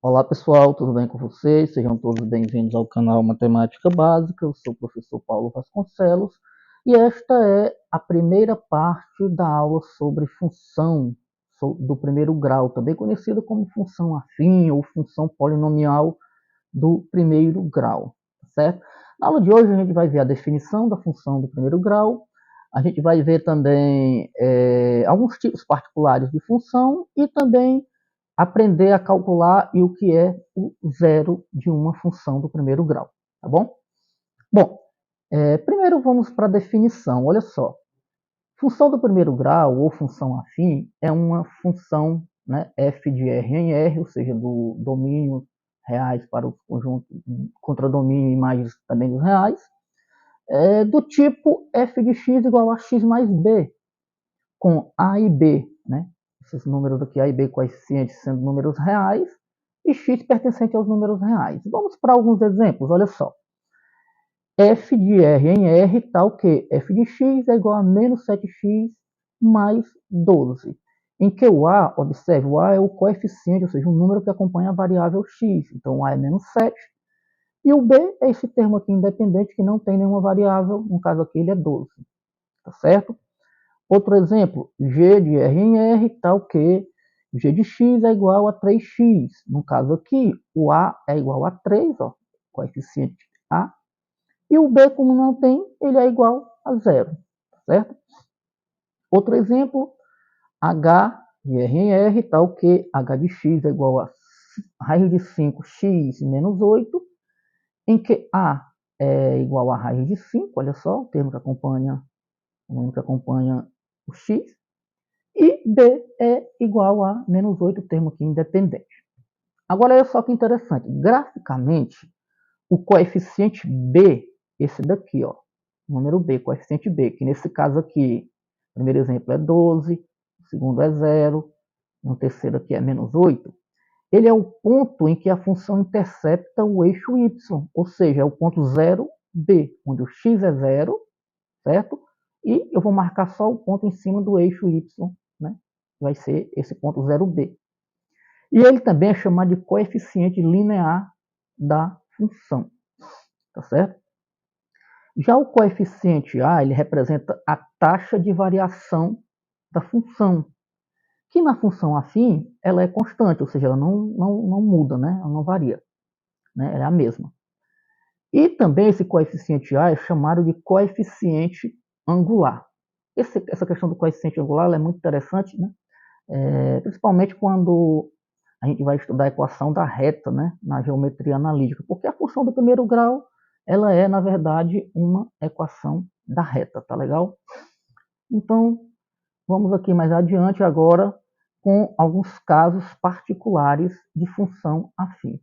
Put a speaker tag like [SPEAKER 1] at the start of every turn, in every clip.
[SPEAKER 1] Olá pessoal, tudo bem com vocês? Sejam todos bem-vindos ao canal Matemática Básica. Eu sou o professor Paulo Vasconcelos e esta é a primeira parte da aula sobre função do primeiro grau, também conhecida como função afim ou função polinomial do primeiro grau, certo? Na aula de hoje a gente vai ver a definição da função do primeiro grau, a gente vai ver também alguns tipos particulares de função e também aprender a calcular e o que é o zero de uma função do primeiro grau, tá bom? Bom, primeiro vamos para a definição, olha só. Função do primeiro grau ou função afim é uma função, né, f de r em r, ou seja, do domínio reais para o conjunto contra domínio e imagens também dos reais, do tipo f de x igual a x mais b, com a e b, né? Esses números aqui, a e b coeficientes sendo números reais, e x pertencente aos números reais. Vamos para alguns exemplos, olha só. F de r em r tal que f de x é igual a menos 7x mais 12. Em que o a, observe, o a é o coeficiente, ou seja, um número que acompanha a variável x. Então, o a é menos 7. E o b é esse termo aqui independente que não tem nenhuma variável, no caso aqui ele é 12. Tá certo? Outro exemplo, g de r em r tal que g de x é igual a 3x. No caso aqui, o a é igual a 3, ó, coeficiente a. E o b, como não tem, ele é igual a 0, certo? Outro exemplo, h de r em r tal que h de x é igual a raiz de 5x menos 8, em que a é igual a raiz de 5, olha só, o termo que acompanha o x, e b é igual a menos 8, o termo aqui independente. Agora, olha só que interessante, graficamente, o coeficiente b, esse daqui, ó, número b, coeficiente b, que nesse caso aqui, o primeiro exemplo é 12, o segundo é 0, o terceiro aqui é menos 8, ele é o ponto em que a função intercepta o eixo y, ou seja, é o ponto 0b, onde o x é 0, certo? E eu vou marcar só o ponto em cima do eixo y, né? Vai ser esse ponto 0b. E ele também é chamado de coeficiente linear da função, tá certo? Já o coeficiente a, ele representa a taxa de variação da função, que na função afim, ela é constante, ou seja, ela não muda, né? Ela não varia, né? Ela é a mesma. E também esse coeficiente a é chamado de coeficiente angular. Essa questão do coeficiente angular é muito interessante, né? Principalmente quando a gente vai estudar a equação da reta, né? Na geometria analítica, porque a função do primeiro grau, ela é, na verdade, uma equação da reta, tá legal? Então, vamos aqui mais adiante agora com alguns casos particulares de função afim.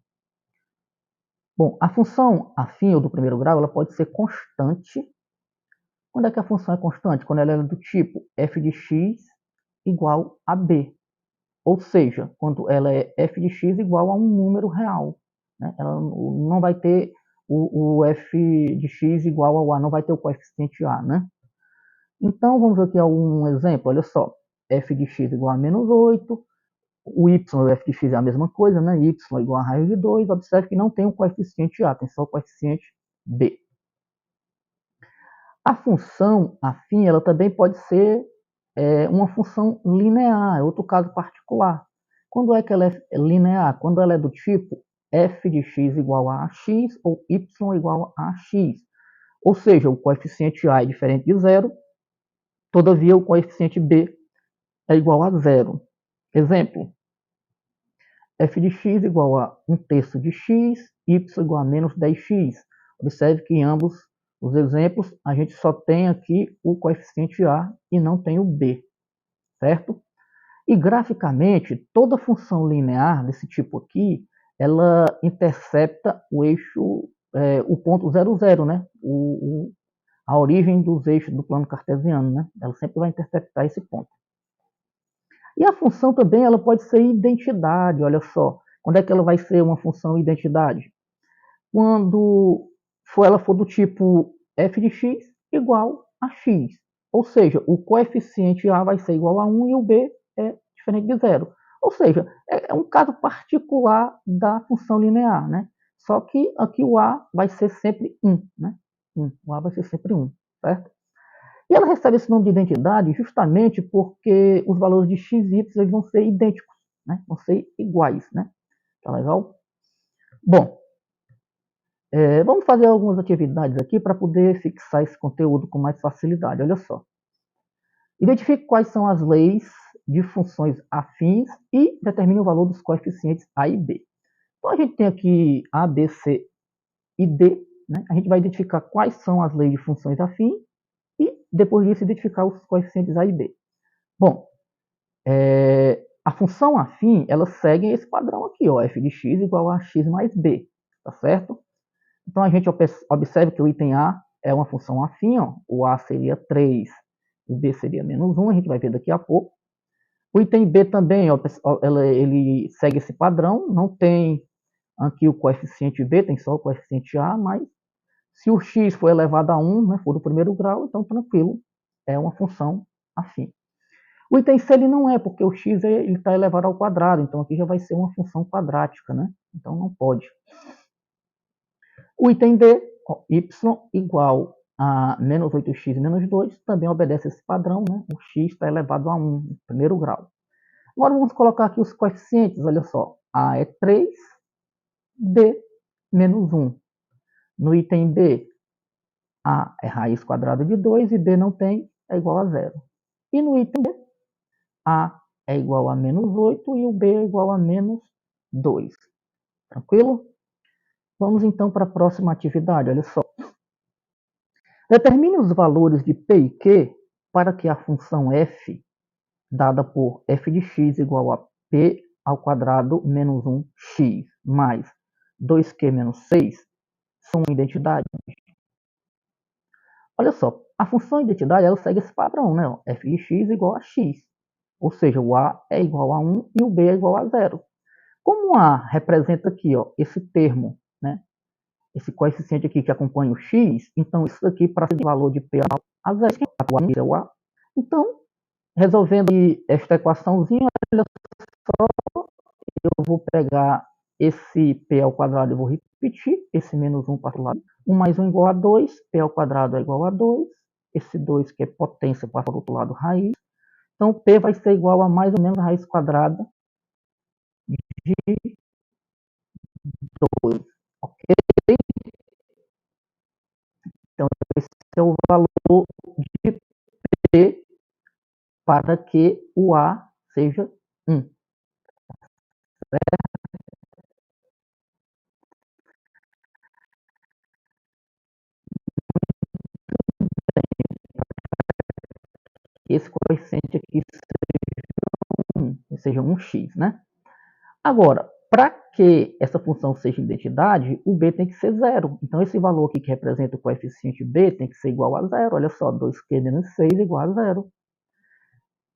[SPEAKER 1] Bom, a função afim ou do primeiro grau, ela pode ser constante. Quando é que a função é constante? Quando ela é do tipo f de x igual a b. Ou seja, quando ela é f de x igual a um número real. Né? Ela não vai ter o f de x igual ao a, não vai ter o coeficiente a. Né? Então, vamos aqui a um exemplo. Olha só, f de x igual a menos 8. O y, o f de x é a mesma coisa, né? Y igual a raiz de 2. Observe que não tem o coeficiente a, tem só o coeficiente b. A função afim, ela também pode ser uma função linear, é outro caso particular. Quando é que ela é linear? Quando ela é do tipo f de x igual a x ou y igual a x. Ou seja, o coeficiente a é diferente de zero, todavia o coeficiente b é igual a zero. Exemplo, f de x igual a 1/3 de x, y igual a menos 10x. Observe que em ambos os exemplos a gente só tem aqui o coeficiente a e não tem o b, certo? E graficamente, toda função linear desse tipo aqui, ela intercepta o eixo, o ponto 0, 0, né? A origem dos eixos do plano cartesiano, né? Ela sempre vai interceptar esse ponto. E a função também, ela pode ser identidade, olha só. Quando é que ela vai ser uma função identidade? Quando ela for do tipo f de x igual a x. Ou seja, o coeficiente a vai ser igual a 1 e o b é diferente de zero. Ou seja, é um caso particular da função linear, né? Só que aqui o A vai ser sempre 1, né? O A vai ser sempre 1, certo? E ela recebe esse nome de identidade justamente porque os valores de x e y eles vão ser idênticos, né? Vão ser iguais, né? Tá legal? Bom, vamos fazer algumas atividades aqui para poder fixar esse conteúdo com mais facilidade. Olha só. Identifique quais são as leis de funções afins e determine o valor dos coeficientes A e B. Então, a gente tem aqui A, B, C e D. Né? A gente vai identificar quais são as leis de funções afins e, depois disso, identificar os coeficientes A e B. Bom, a função afim, ela segue esse padrão aqui, ó, f de x igual a x mais b, tá certo? Então, a gente observa que o item A é uma função afim, ó, o A seria 3, o B seria menos 1, a gente vai ver daqui a pouco. O item B também, ó, ele segue esse padrão, não tem aqui o coeficiente B, tem só o coeficiente A, mas se o x for elevado a 1, né, for do primeiro grau, então tranquilo, é uma função afim. O item C ele não é, porque o x está elevado ao quadrado, então aqui já vai ser uma função quadrática, né? Então não pode. O item D, ó, y igual a menos 8x menos 2, também obedece esse padrão, né? O x está elevado a 1, no primeiro grau. Agora vamos colocar aqui os coeficientes, olha só. A é 3, B menos 1. No item B, A é raiz quadrada de 2 e B não tem, é igual a 0. E no item B, A é igual a menos 8 e o B é igual a menos 2. Tranquilo? Vamos então para a próxima atividade, olha só. Determine os valores de P e Q para que a função f, dada por f de x igual a p ao quadrado menos 1x mais 2q menos 6 são uma identidade. Olha só, a função identidade ela segue esse padrão, né? F de x igual a x. Ou seja, o A é igual a 1 e o B é igual a 0. Como A representa aqui, ó, esse termo, né? Esse coeficiente aqui que acompanha o x, então isso aqui para ser valor de P a 0, é o A. Então, resolvendo esta equaçãozinha, olha só, eu vou pegar esse P ao quadrado, eu vou repetir, esse menos 1 para o lado. 1 mais 1 igual a 2, P ao quadrado é igual a 2, esse 2 que é potência passa para o outro lado, raiz. Então, P vai ser igual a mais ou menos a raiz quadrada de 2, ok? Então, esse é o valor de P para que o A seja 1. Esse coeficiente aqui seja 1x, né? Agora, para que essa função seja identidade, o B tem que ser 0. Então, esse valor aqui que representa o coeficiente B tem que ser igual a 0. Olha só, 2q menos 6 igual a 0.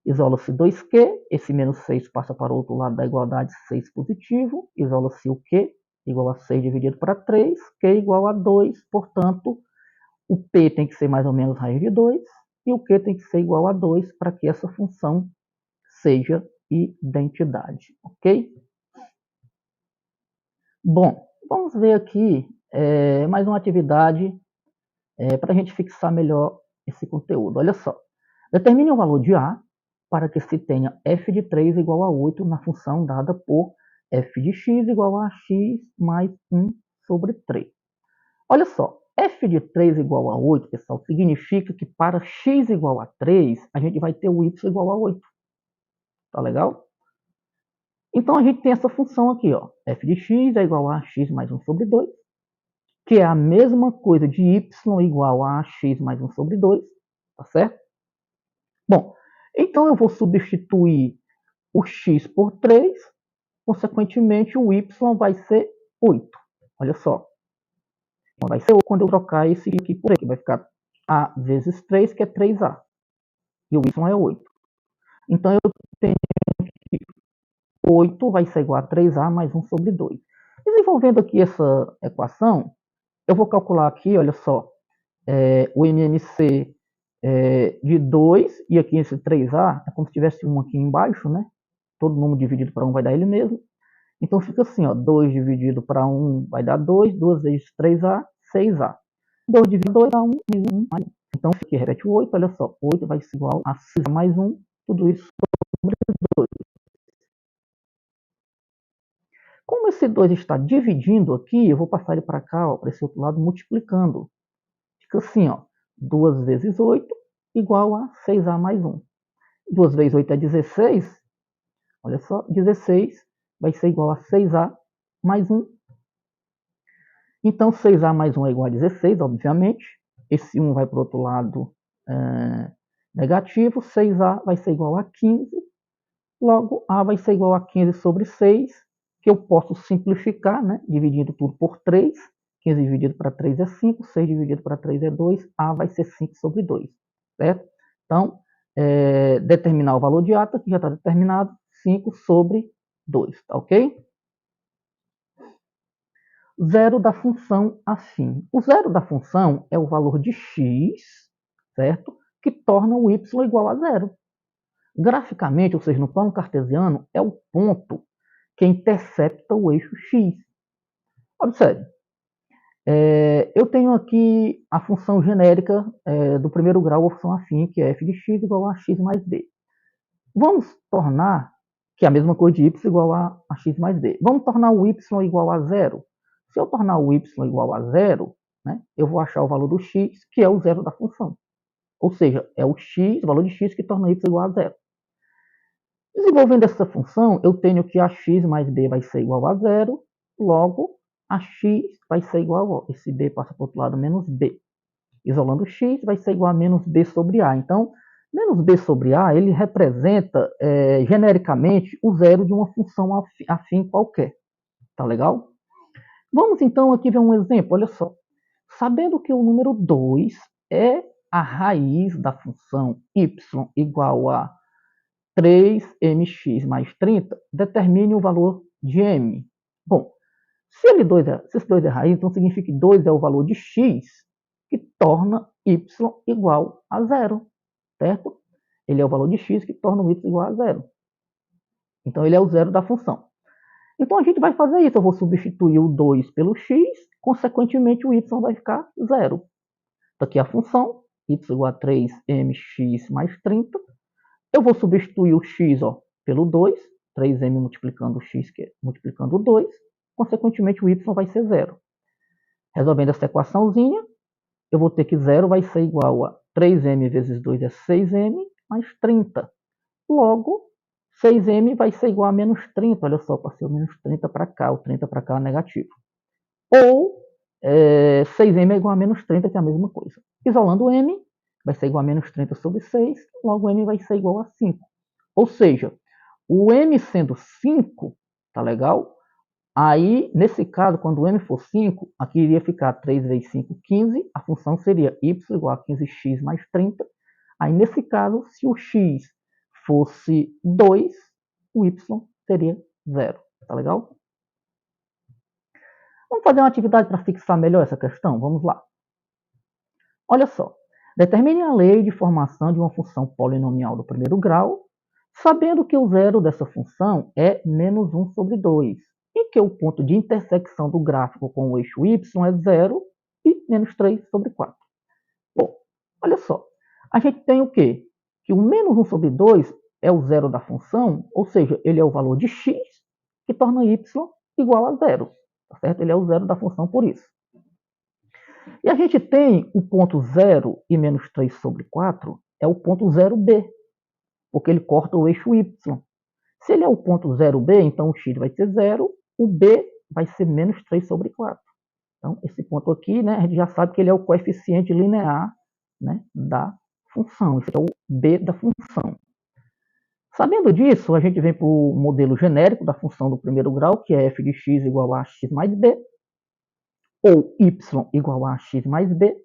[SPEAKER 1] Isola-se 2q, esse menos 6 passa para o outro lado da igualdade, 6 positivo. Isola-se o q, igual a 6 dividido para 3, q igual a 2. Portanto, o p tem que ser mais ou menos raiz de 2 e o q tem que ser igual a 2 para que essa função seja identidade, ok? Bom, vamos ver aqui mais uma atividade para a gente fixar melhor esse conteúdo. Olha só, determine o valor de A para que se tenha f de 3 igual a 8 na função dada por f de x igual a x mais 1 sobre 3. Olha só, f de 3 igual a 8, pessoal, significa que para x igual a 3, a gente vai ter o y igual a 8. Tá legal? Então, a gente tem essa função aqui, ó, f de x é igual a x mais 1 sobre 2, que é a mesma coisa de y igual a x mais 1 sobre 2, tá certo? Bom, então eu vou substituir o x por 3, consequentemente o y vai ser 8. Olha só, vai ser 8 quando eu trocar esse aqui por aqui, vai ficar a vezes 3, que é 3a, e o y é 8. Então eu tenho que 8 vai ser igual a 3a mais 1 sobre 2. Desenvolvendo aqui essa equação, eu vou calcular aqui, olha só, o MMC de 2, e aqui esse 3A, é como se tivesse um aqui embaixo, né? todo número dividido para 1 vai dar ele mesmo. Então fica assim, ó, 2 dividido para 1 vai dar 2, 2 vezes 3A, 6A. 2 dividido por 2 dá 1, mais 1, mais 1. Então aqui repete o 8, olha só, 8 vai ser igual a 6 mais 1, tudo isso sobre 2. Como esse 2 está dividindo aqui, eu vou passar ele para cá, para esse outro lado, multiplicando. Fica assim, ó, 2 vezes 8 igual a 6A mais 1. 2 vezes 8 é 16, olha só, 16 vai ser igual a 6A mais 1. Então, 6A mais 1 é igual a 16, obviamente. Esse 1 vai para o outro lado negativo. 6A vai ser igual a 15. Logo, A vai ser igual a 15 sobre 6, que eu posso simplificar, né? Dividindo tudo por 3. 15 dividido para 3 é 5. 6 dividido para 3 é 2. A vai ser 5 sobre 2. Certo? Então, determinar o valor de A, que já está determinado, 5 sobre 2. Tá ok? Zero da função afim. O zero da função é o valor de x, certo? Que torna o y igual a zero. Graficamente, ou seja, no plano cartesiano, é o ponto que intercepta o eixo x. Observe, eu tenho aqui a função genérica do primeiro grau, a função afim, que é f de x igual a x mais b. Vamos tornar, que é a mesma coisa de y igual a x mais b. Vamos tornar o y igual a zero. Se eu tornar o y igual a zero, né, eu vou achar o valor do x, que é o zero da função. Ou seja, é o x, o valor de x que torna y igual a zero. Desenvolvendo essa função, eu tenho que a x mais b vai ser igual a zero, logo a x vai ser igual a esse b passa para o outro lado, menos b. Isolando x vai ser igual a menos b sobre a. Então, menos b sobre a, ele representa genericamente o zero de uma função afim qualquer. Tá legal? Vamos então aqui ver um exemplo, olha só. Sabendo que o número 2 é a raiz da função y igual a 3mx mais 30, determine o valor de m. Bom, se esse 2 é raiz, então significa que 2 é o valor de x que torna y igual a zero, certo? Ele é o valor de x que torna o y igual a zero. Então ele é o zero da função. Então a gente vai fazer isso, eu vou substituir o 2 pelo x, consequentemente o y vai ficar zero. Então aqui a função, y igual a 3mx mais 30. Eu vou substituir o x pelo 2, 3m multiplicando o x, que é multiplicando o 2, consequentemente o y vai ser zero. Resolvendo essa equaçãozinha, eu vou ter que 0 vai ser igual a 3m vezes 2 é 6m mais 30. Logo, 6m vai ser igual a menos 30. Olha só, passei o menos 30 para cá, o 30 para cá é negativo. Ou 6m é igual a menos 30, que é a mesma coisa. Isolando m, vai ser igual a menos 30 sobre 6, logo m vai ser igual a 5. Ou seja, o m sendo 5, tá legal? Aí, nesse caso, quando o m for 5, aqui iria ficar 3 vezes 5, 15. A função seria y igual a 15x mais 30. Aí, nesse caso, se o x fosse 2, o y seria 0. Tá legal? Vamos fazer uma atividade para fixar melhor essa questão? Vamos lá. Olha só. Determine a lei de formação de uma função polinomial do primeiro grau, sabendo que o zero dessa função é menos 1 sobre 2. E que o ponto de intersecção do gráfico com o eixo y é 0 e menos 3 sobre 4. Bom, olha só. A gente tem o quê? Que o menos 1 sobre 2 é o zero da função, ou seja, ele é o valor de x, que torna y igual a 0. Tá certo? Ele é o zero da função por isso. E a gente tem o ponto 0 e menos 3 sobre 4, é o ponto 0b, porque ele corta o eixo y. Se ele é o ponto 0b, então o x vai ser 0, o b vai ser menos 3 sobre 4. Então, esse ponto aqui, né, a gente já sabe que ele é o coeficiente linear, né, da função. Esse é o b da função. Sabendo disso, a gente vem para o modelo genérico da função do primeiro grau, que é f de x igual a x mais b, ou y igual a x mais b.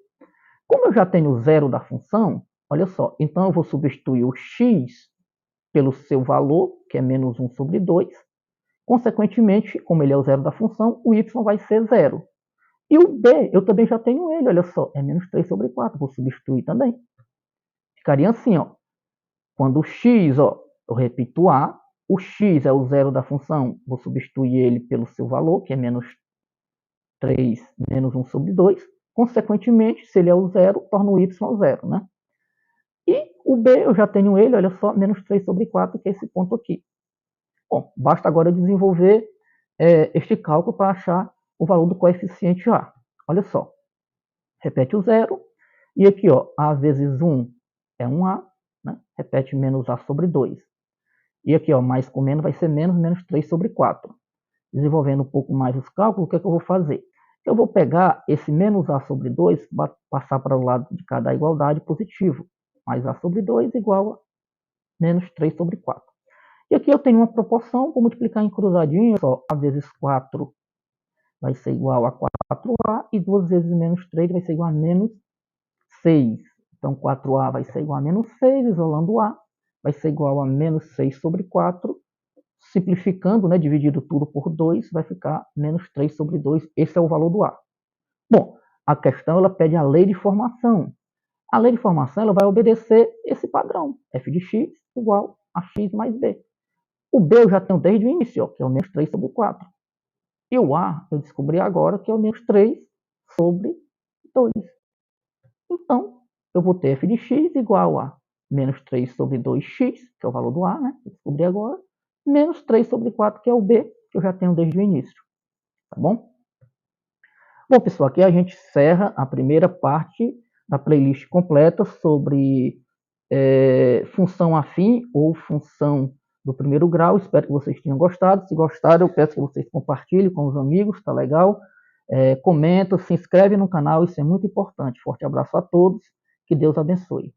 [SPEAKER 1] Como eu já tenho o zero da função, olha só, então eu vou substituir o x pelo seu valor, que é menos 1 sobre 2. Consequentemente, como ele é o zero da função, o y vai ser 0. E o b, eu também já tenho ele, olha só, é menos 3 sobre 4, vou substituir também. Ficaria assim, ó. Quando o x, ó, eu repito A, O x é o zero da função, vou substituir ele pelo seu valor, que é menos 3 menos 1 sobre 2. Consequentemente, se ele é o zero, torna o y o zero, né? E o b, eu já tenho ele, olha só, menos 3 sobre 4, que é esse ponto aqui. Bom, basta agora desenvolver este cálculo para achar o valor do coeficiente A. Olha só, repete o zero, e aqui, ó, A vezes 1 é 1A, né? Repete menos A sobre 2. E aqui, ó, mais com menos vai ser menos 3 sobre 4. Desenvolvendo um pouco mais os cálculos, o que é que eu vou fazer? Eu vou pegar esse menos A sobre 2, passar para o lado de cada igualdade positivo. Mais A sobre 2 igual a menos 3 sobre 4. E aqui eu tenho uma proporção, vou multiplicar em cruzadinho, só A vezes 4 vai ser igual a 4A, e 2 vezes menos 3 vai ser igual a menos 6. Então 4A vai ser igual a menos 6, isolando A, vai ser igual a menos 6 sobre 4. Simplificando, né, dividido tudo por 2, vai ficar menos 3 sobre 2. Esse é o valor do A. Bom, a questão ela pede a lei de formação. A lei de formação ela vai obedecer esse padrão. F de x igual a x mais b. O b eu já tenho desde o início, ó, que é o menos 3 sobre 4. E o A eu descobri agora que é o menos 3 sobre 2. Então, eu vou ter f de x igual a menos 3 sobre 2x, que é o valor do A, né? Eu descobri agora, menos 3 sobre 4, que é o B, que eu já tenho desde o início. Tá bom? Bom, pessoal, aqui a gente encerra a primeira parte da playlist completa sobre função afim ou função do primeiro grau. Espero que vocês tenham gostado. Se gostaram, eu peço que vocês compartilhem com os amigos, tá legal? Comenta, se inscreve no canal, isso é muito importante. Forte abraço a todos, que Deus abençoe.